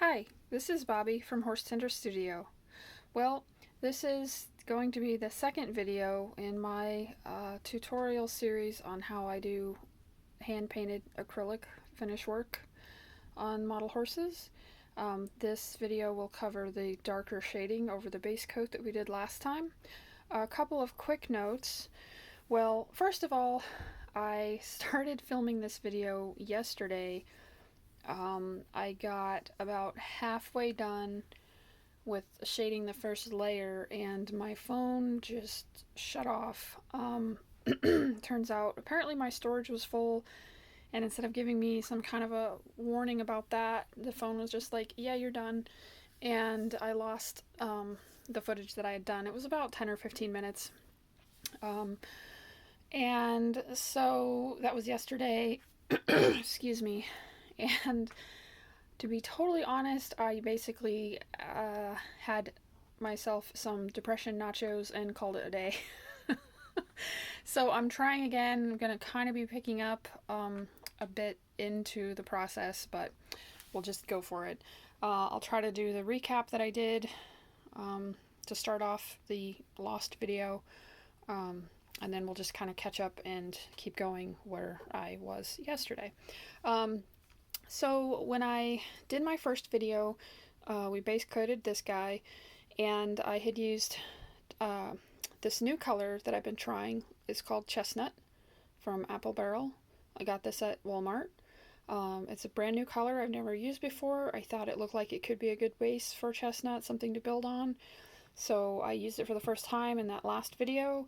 Hi, this is Bobby from Horse Tender Studio. Well, this is going to be the second video in my tutorial series on how I do hand-painted acrylic finish work on model horses. This video will cover the darker shading over the base coat that we did last time. A couple of quick notes. Well, first of all, I started filming this video yesterday. I got about halfway done with shading the first layer and my phone just shut off. Turns out apparently my storage was full, and instead of giving me some kind of a warning about that, the phone was just like, yeah, you're done. And I lost the footage that I had done. It was about 10 or 15 minutes. And so that was yesterday. Excuse me. And to be totally honest, I basically had myself some depression nachos and called it a day. So I'm trying again. I'm going to kind of be picking up a bit into the process, but we'll just go for it. I'll try to do the recap that I did to start off the lost video, and then we'll just kind of catch up and keep going where I was yesterday. So when I did my first video, we base coated this guy, and I had used this new color that I've been trying. It's called Chestnut from Apple Barrel. I got this at Walmart. It's a brand new color I've never used before. I thought it looked like it could be a good base for Chestnut, something to build on. So I used it for the first time in that last video.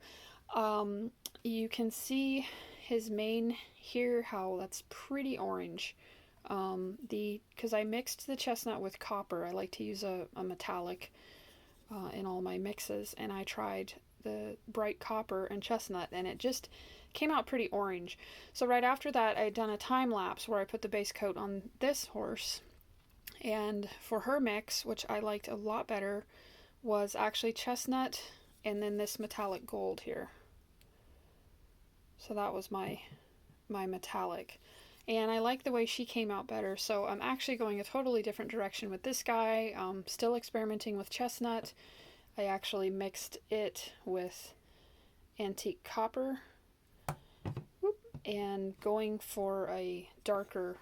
You can see his mane here, how that's pretty orange. Because I mixed the chestnut with copper. I like to use a metallic in all my mixes, and I tried the bright copper and chestnut, and it just came out pretty orange. So right after that, I had done a time lapse where I put the base coat on this horse, and for her mix, which I liked a lot better, was actually chestnut and then this metallic gold here. So that was my metallic. And I like the way she came out better, so I'm actually going a totally different direction with this guy. Still experimenting with chestnut. I actually mixed it with antique copper and going for a darker,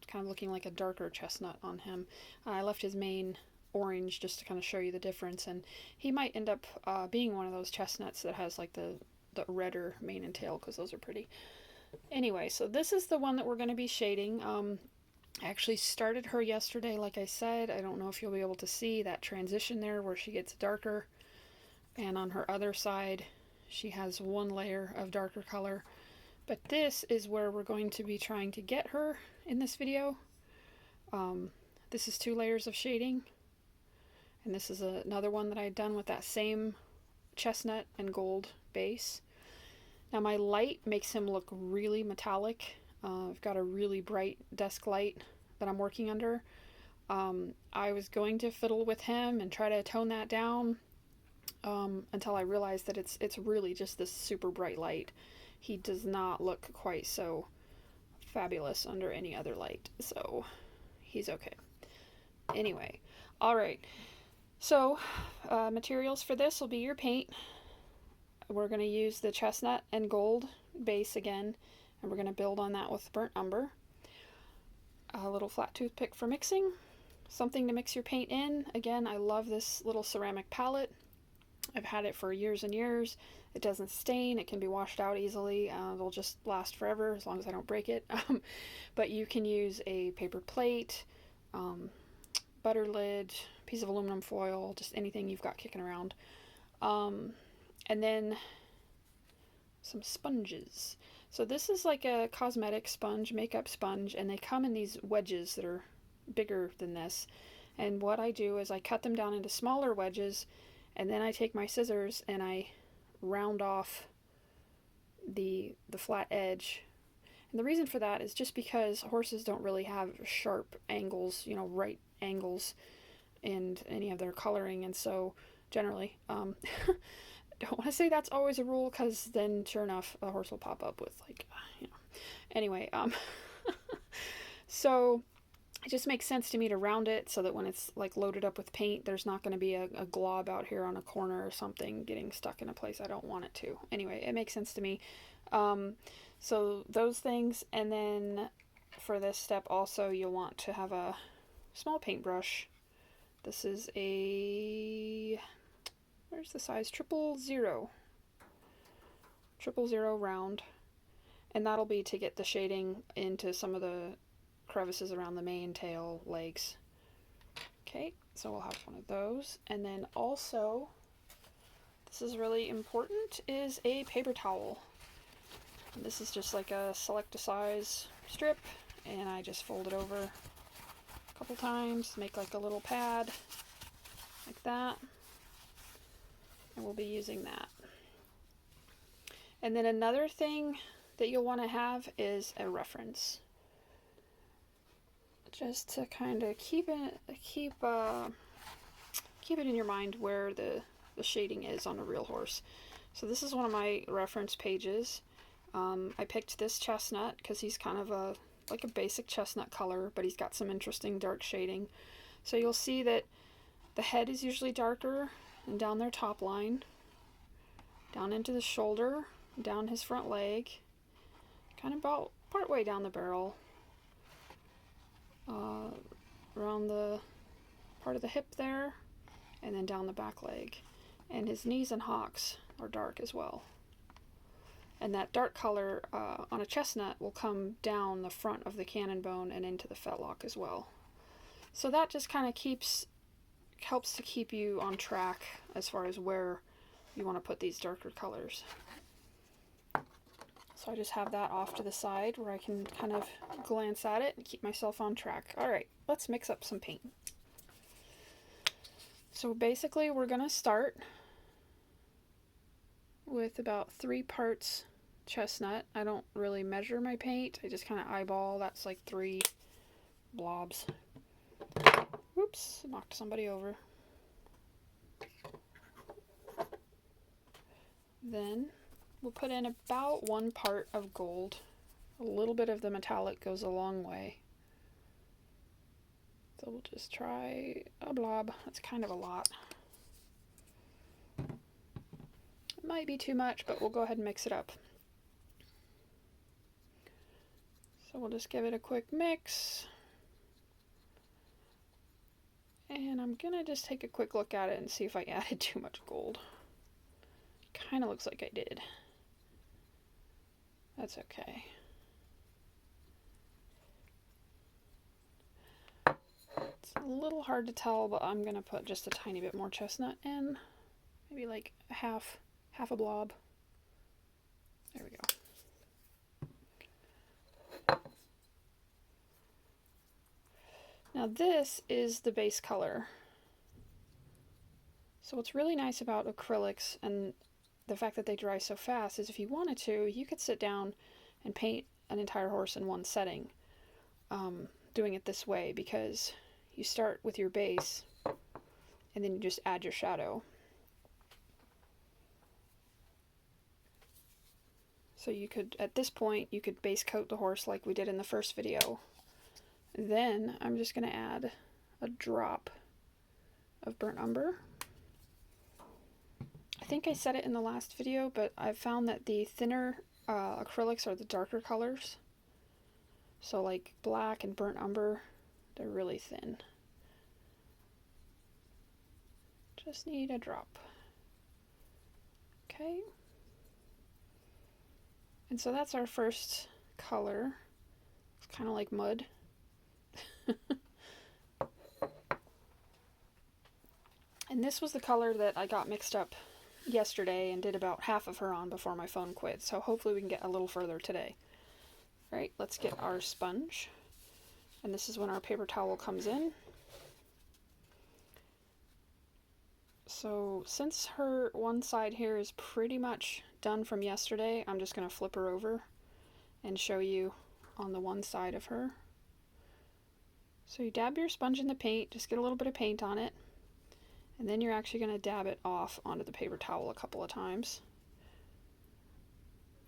kind of looking like a darker chestnut on him. I left his mane orange just to kind of show you the difference, and he might end up being one of those chestnuts that has like the redder mane and tail, because those are pretty. Anyway, so this is the one that we're going to be shading. I actually started her yesterday, like I said. I don't know if you'll be able to see that transition there where she gets darker. And on her other side, she has one layer of darker color. But this is where we're going to be trying to get her in this video. This is 2 layers of shading. And this is another one that I had done with that same chestnut and gold base. Now my light makes him look really metallic. I've got a really bright desk light that I'm working under. I was going to fiddle with him and try to tone that down until I realized that it's really just this super bright light. He does not look quite so fabulous under any other light, so he's okay. Anyway, alright. So materials for this will be your paint. We're going to use the chestnut and gold base again, and we're going to build on that with burnt umber. A little flat toothpick for mixing, something to mix your paint in. Again, I love this little ceramic palette. I've had it for years and years. It doesn't stain, it can be washed out easily. It'll just last forever as long as I don't break it. But you can use a paper plate, butter lid, piece of aluminum foil, just anything you've got kicking around. And then some sponges. So this is like a cosmetic sponge, makeup sponge, and they come in these wedges that are bigger than this. And what I do is I cut them down into smaller wedges, and then I take my scissors and I round off the flat edge. And the reason for that is just because horses don't really have sharp angles, right angles in any of their coloring, and so generally, don't want to say that's always a rule, because then sure enough a horse will pop up with like, anyway, so it just makes sense to me to round it so that when it's like loaded up with paint, there's not going to be a glob out here on a corner or something getting stuck in a place I don't want it to. Anyway, it makes sense to me. So those things, and then for this step also you'll want to have a small paintbrush. This is a, where's the size? 000. 000 round. And that'll be to get the shading into some of the crevices around the mane, tail, legs. Okay, so we'll have one of those. And then also, this is really important, is a paper towel. And this is just like a select a size strip, and I just fold it over a couple times, make like a little pad, like that. And we'll be using that. And then another thing that you'll want to have is a reference, just to kind of keep it in your mind where the shading is on a real horse. So this is one of my reference pages. I picked this chestnut because he's kind of like a basic chestnut color, but he's got some interesting dark shading. So you'll see that the head is usually darker, and down their top line, down into the shoulder, down his front leg, kind of about part way down the barrel, around the part of the hip there, and then down the back leg. And his knees and hocks are dark as well. And that dark color on a chestnut will come down the front of the cannon bone and into the fetlock as well. So that just kind of helps to keep you on track as far as where you want to put these darker colors. So I just have that off to the side where I can kind of glance at it and keep myself on track. Alright, let's mix up some paint. So basically we're going to start with about 3 parts chestnut. I don't really measure my paint. I just kind of eyeball. That's like 3 blobs. Whoops, knocked somebody over. Then we'll put in about 1 part of gold. A little bit of the metallic goes a long way. So we'll just try a blob. That's kind of a lot. It might be too much, but we'll go ahead and mix it up. So we'll just give it a quick mix. And I'm gonna just take a quick look at it and see if I added too much gold. Kind of looks like I did. That's okay. It's a little hard to tell, but I'm gonna put just a tiny bit more chestnut in. Maybe like half a blob. There we go. Now this is the base color. So what's really nice about acrylics and the fact that they dry so fast is if you wanted to, you could sit down and paint an entire horse in one setting, doing it this way, because you start with your base and then you just add your shadow. So you could, at this point, you could base coat the horse like we did in the first video. Then I'm just going to add a drop of burnt umber. I think I said it in the last video, but I've found that the thinner acrylics are the darker colors. So like black and burnt umber, they're really thin. Just need a drop. Okay. And so that's our first color. It's kind of like mud. And this was the color that I got mixed up yesterday and did about half of her on before my phone quit. So hopefully we can get a little further today. All right, let's get our sponge. And this is when our paper towel comes in. So since her one side here is pretty much done from yesterday, I'm just going to flip her over and show you on the one side of her. So you dab your sponge in the paint, just get a little bit of paint on it, and then you're actually going to dab it off onto the paper towel a couple of times.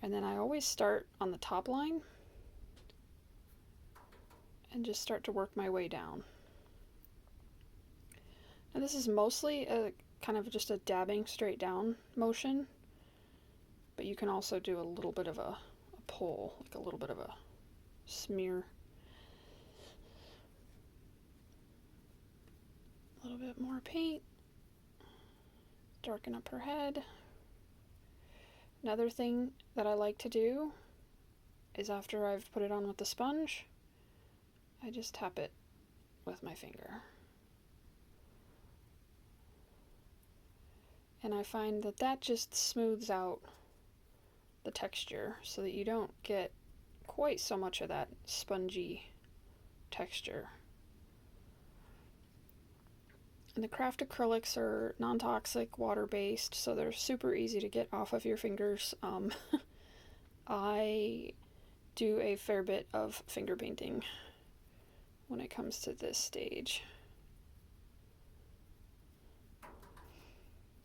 And then I always start on the top line and just start to work my way down. Now this is mostly a kind of just a dabbing straight down motion, but you can also do a little bit of a pull, like a little bit of a smear. A little bit more paint. Darken up her head. Another thing that I like to do is after I've put it on with the sponge, I just tap it with my finger. And I find that that just smooths out the texture so that you don't get quite so much of that spongy texture. And the craft acrylics are non-toxic, water-based, so they're super easy to get off of your fingers. I do a fair bit of finger painting when it comes to this stage.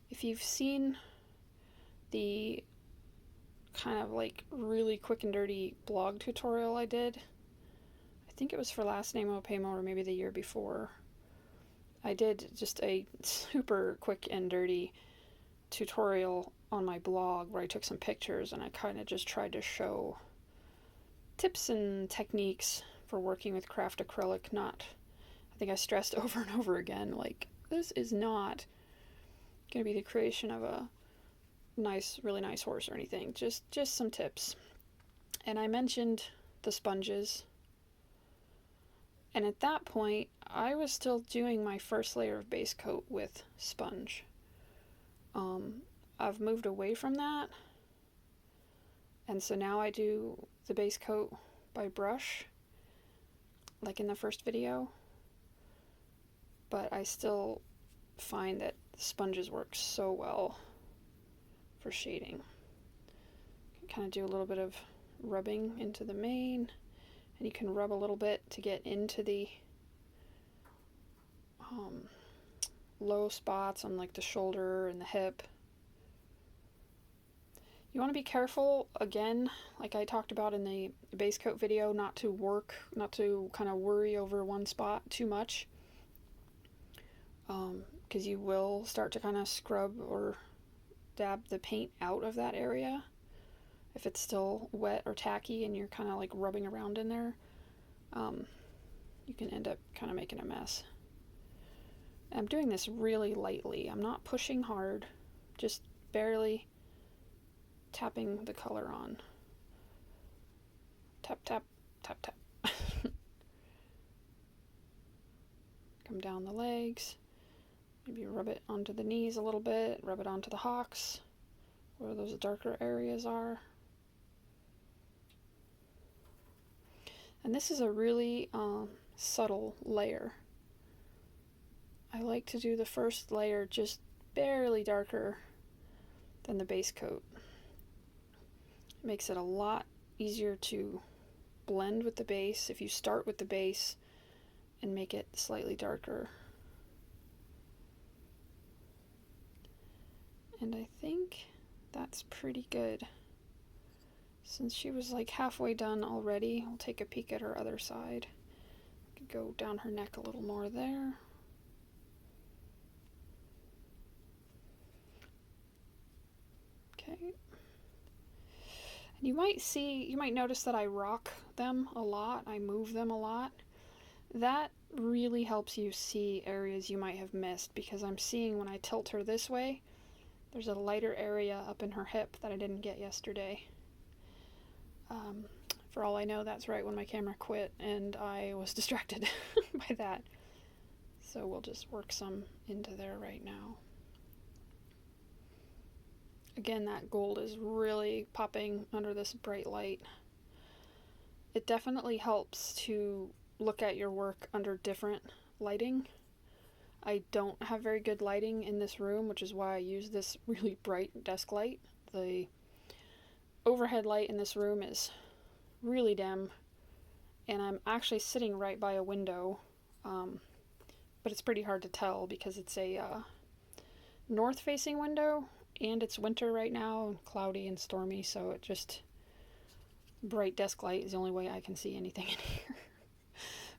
If you've seen the kind of like really quick and dirty blog tutorial I did, I think it was for Last Name Opemo or maybe the year before, I did just a super quick and dirty tutorial on my blog where I took some pictures and I kind of just tried to show tips and techniques for working with craft acrylic. I think I stressed over and over again, like, this is not going to be the creation of a really nice horse or anything, just some tips. And I mentioned the sponges, and at that point I was still doing my first layer of base coat with sponge. I've moved away from that, and so now I do the base coat by brush like in the first video, but I still find that sponges work so well for shading. You can kind of do a little bit of rubbing into the mane, and you can rub a little bit to get into the low spots on like the shoulder and the hip. You want to be careful, again, like I talked about in the base coat video, not to kind of worry over one spot too much, because you will start to kind of scrub or dab the paint out of that area if it's still wet or tacky and you're kind of like rubbing around in there. You can end up kind of making a mess. I'm doing this really lightly. I'm not pushing hard, just barely tapping the color on. Tap, tap, tap, tap. Come down the legs. Maybe rub it onto the knees a little bit, rub it onto the hocks, where those darker areas are. And this is a really subtle layer. I like to do the first layer just barely darker than the base coat. It makes it a lot easier to blend with the base if you start with the base and make it slightly darker. And I think that's pretty good. Since she was like halfway done already, we'll take a peek at her other side. Could go down her neck a little more there. Okay. And you might notice that I rock them a lot, I move them a lot. That really helps you see areas you might have missed, because I'm seeing when I tilt her this way, there's a lighter area up in her hip that I didn't get yesterday. For all I know, that's right when my camera quit and I was distracted by that. So we'll just work some into there right now. Again, that gold is really popping under this bright light. It definitely helps to look at your work under different lighting. I don't have very good lighting in this room, which is why I use this really bright desk light. The overhead light in this room is really dim, and I'm actually sitting right by a window, but it's pretty hard to tell because it's a north-facing window, and it's winter right now, cloudy and stormy, so it just, bright desk light is the only way I can see anything in here.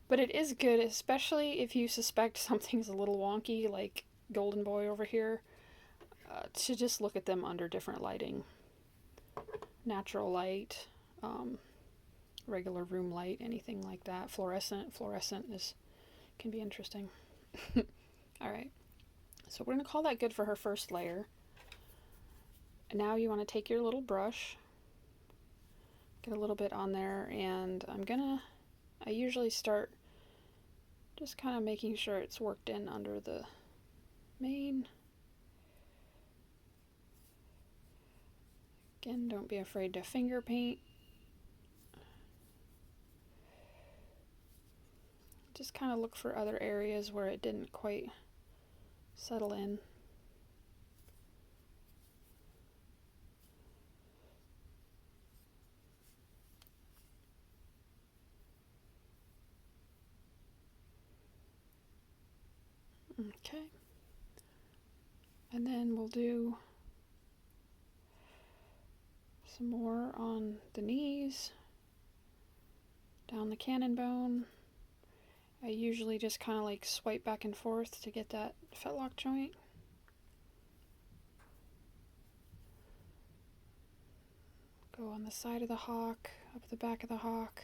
But it is good, especially if you suspect something's a little wonky, like Golden Boy over here, to just look at them under different lighting. Natural light, regular room light, anything like that. Fluorescent can be interesting. Alright, so we're going to call that good for her first layer. And now you want to take your little brush, get a little bit on there, and I usually start just kind of making sure it's worked in under the mane. Again, don't be afraid to finger paint. Just kind of look for other areas where it didn't quite settle in. Okay. And then we'll do some more on the knees, down the cannon bone. I usually just kind of like swipe back and forth to get that fetlock joint. Go on the side of the hock, up the back of the hock.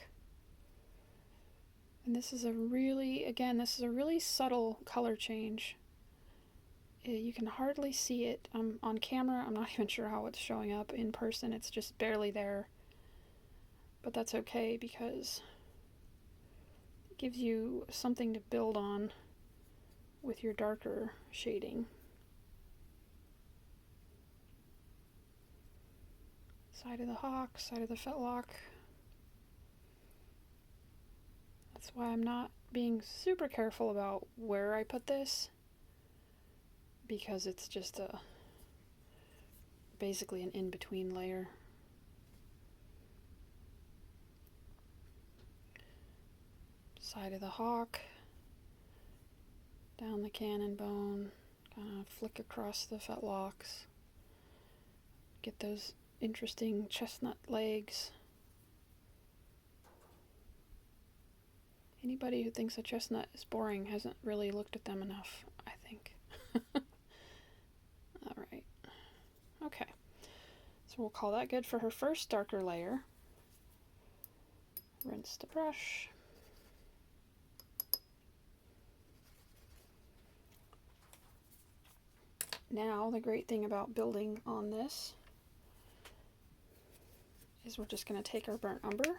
And this is a really subtle color change. You can hardly see it on camera. I'm not even sure how it's showing up in person. It's just barely there. But that's okay because it gives you something to build on with your darker shading. Side of the hock, side of the fetlock. That's why I'm not being super careful about where I put this, because it's just basically an in-between layer. Side of the hock, down the cannon bone, kind of flick across the fetlocks, get those interesting chestnut legs. Anybody who thinks a chestnut is boring hasn't really looked at them enough, I think. Alright. Okay. So we'll call that good for her first darker layer. Rinse the brush. Now, the great thing about building on this is we're just going to take our burnt umber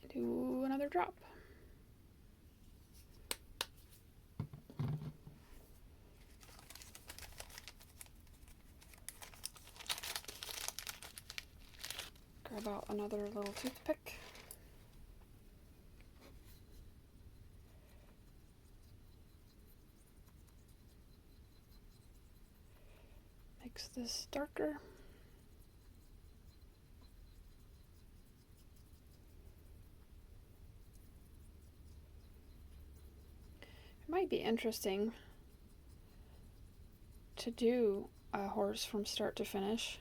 and do another drop. Grab out another little toothpick. Makes this darker. It might be interesting to do a horse from start to finish.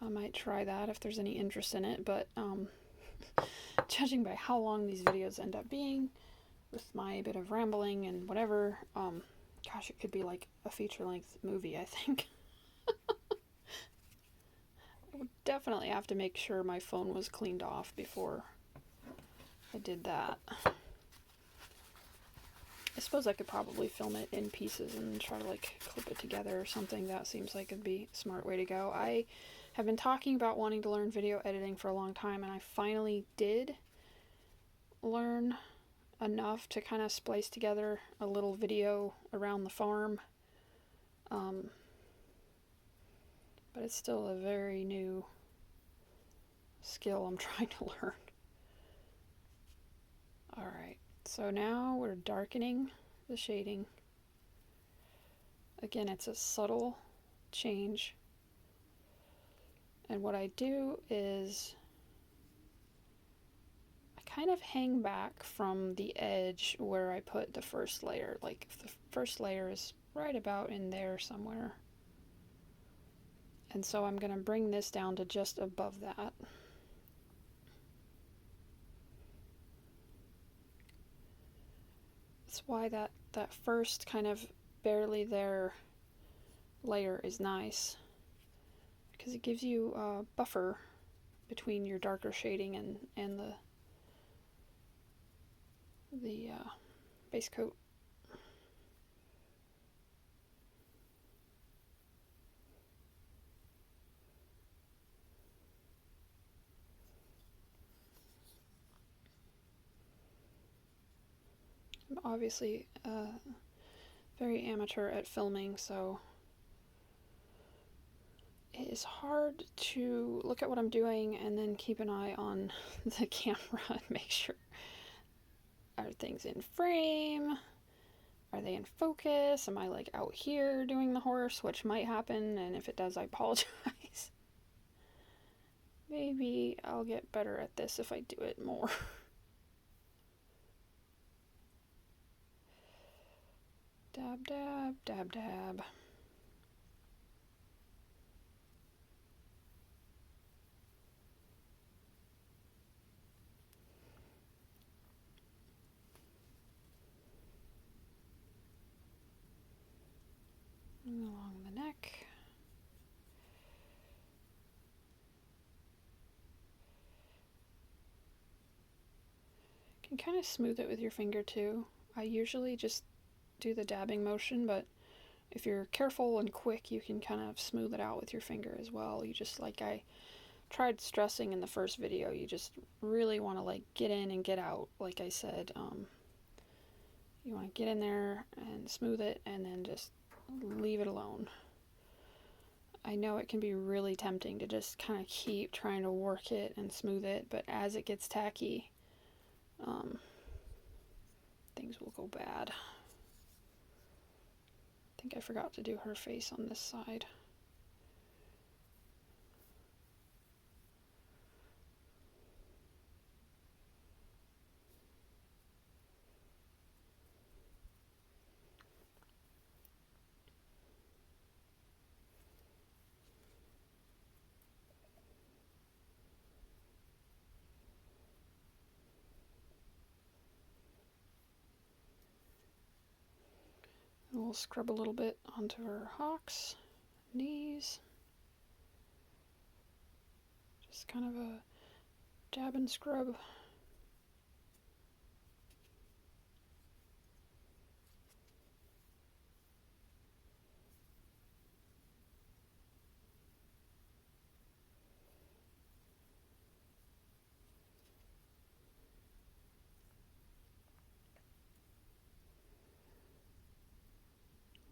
I might try that if there's any interest in it, but judging by how long these videos end up being, with my bit of rambling and whatever, gosh, it could be like a feature-length movie, I think. I would definitely have to make sure my phone was cleaned off before I did that. I suppose I could probably film it in pieces and try to like clip it together or something. That seems like it'd be a smart way to go. I have been talking about wanting to learn video editing for a long time, and I finally did learn enough to kind of splice together a little video around the farm. But it's still a very new skill I'm trying to learn. Alright, so now we're darkening the shading. Again, it's a subtle change. And what I do is I kind of hang back from the edge where I put the first layer. Like if the first layer is right about in there somewhere. And so I'm going to bring this down to just above that. That's why that first kind of barely there layer is nice, because it gives you a buffer between your darker shading and the base coat. I'm obviously very amateur at filming, so it is hard to look at what I'm doing and then keep an eye on the camera and make sure, are things in frame? Are they in focus? Am I like out here doing the horse, which might happen, and if it does, I apologize. Maybe I'll get better at this if I do it more. Dab, dab, dab, dab. Along the neck. You can kind of smooth it with your finger too. I usually just do the dabbing motion, but if you're careful and quick, you can kind of smooth it out with your finger as well. You just, like I tried stressing in the first video, you just really want to like get in and get out. Like I said, you want to get in there and smooth it and then just leave it alone. I know it can be really tempting to just kind of keep trying to work it and smooth it, but as it gets tacky, things will go bad. I think I forgot to do her face on this side. And we'll scrub a little bit onto her hocks, knees. Just kind of a dab and scrub.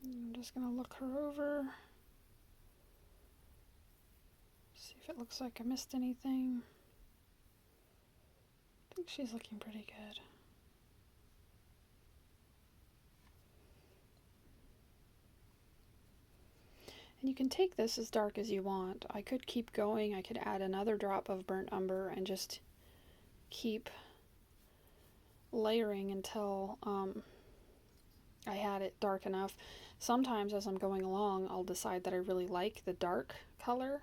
I'm just going to look her over, see if it looks like I missed anything. I think she's looking pretty good. And you can take this as dark as you want. I could keep going. I could add another drop of burnt umber and just keep layering until I had it dark enough. Sometimes as I'm going along, I'll decide that I really like the dark color,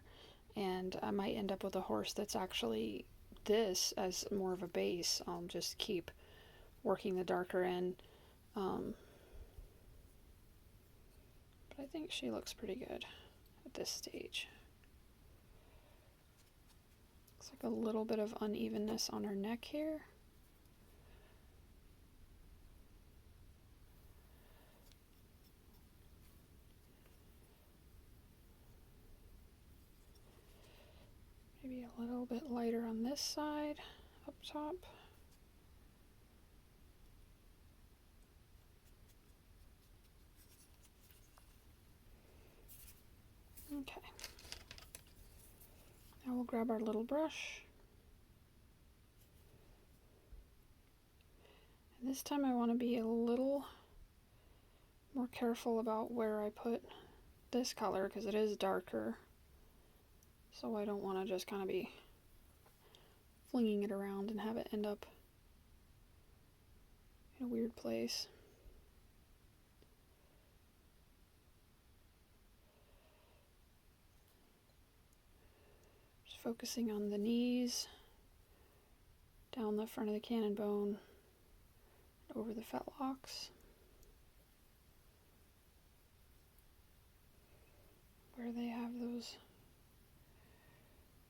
and I might end up with a horse that's actually this as more of a base. I'll just keep working the darker in. But I think she looks pretty good at this stage. Looks like a little bit of unevenness on her neck here. Maybe a little bit lighter on this side, up top. Okay. Now we'll grab our little brush. And this time I want to be a little more careful about where I put this color because it is darker. So I don't want to just kind of be flinging it around and have it end up in a weird place. Just focusing on the knees, down the front of the cannon bone, over the fetlocks, where they have those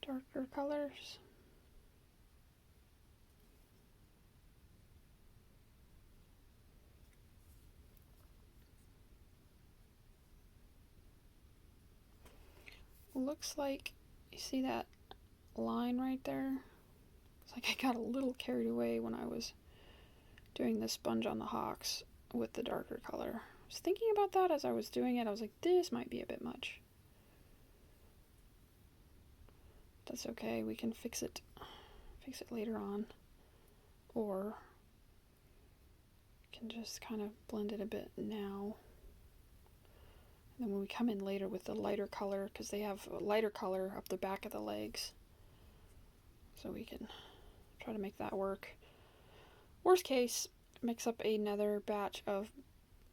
darker colors. Looks like, you see that line right there? It's like I got a little carried away when I was doing the sponge on the hawks with the darker color. I was thinking about that as I was doing it. I was like, this might be a bit much. That's okay, we can fix it later on. Or can just kind of blend it a bit now. And then when we come in later with the lighter color, because they have a lighter color up the back of the legs, so we can try to make that work. Worst case, mix up another batch of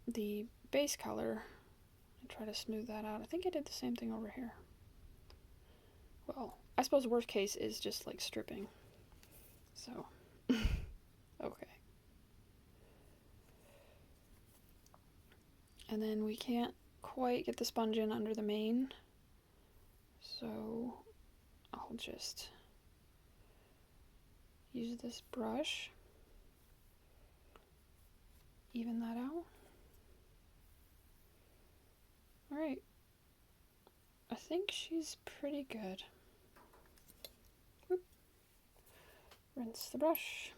the base color and try to smooth that out. I think I did the same thing over here. Well, I suppose worst case is just like stripping. So, okay. And then we can't quite get the sponge in under the mane, so I'll just use this brush, even that out. Alright, I think she's pretty good. Whoop. Rinse the brush.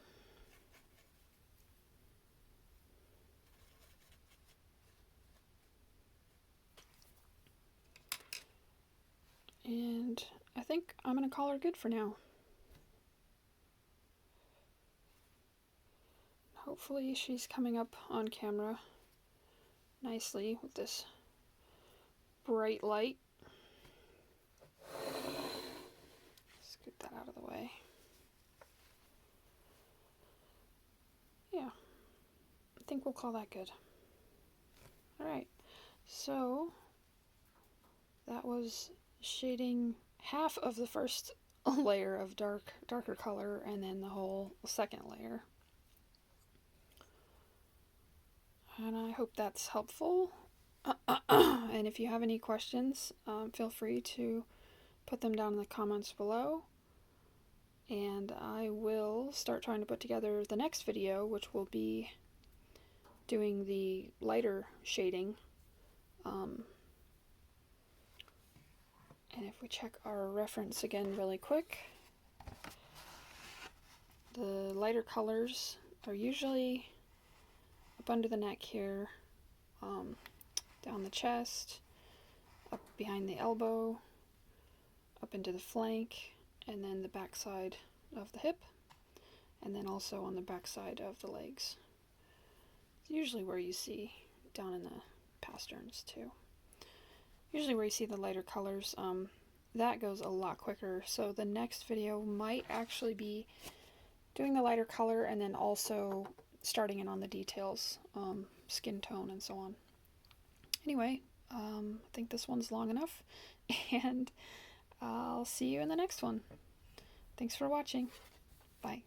And I think I'm going to call her good for now. Hopefully she's coming up on camera nicely with this bright light. Scoot that out of the way. Yeah, I think we'll call that good. Alright, so that was shading half of the first layer of darker color, and then the whole second layer. And I hope that's helpful. And if you have any questions, feel free to put them down in the comments below. And I will start trying to put together the next video, which will be doing the lighter shading. And if we check our reference again really quick, the lighter colors are usually up under the neck here, down the chest, up behind the elbow, up into the flank, and then the back side of the hip, and then also on the back side of the legs. It's usually where you see down in the pasterns too. Usually where you see the lighter colors. That goes a lot quicker, so the next video might actually be doing the lighter color and then also starting in on the details, skin tone and so on. Anyway, I think this one's long enough, and I'll see you in the next one. Thanks for watching. Bye.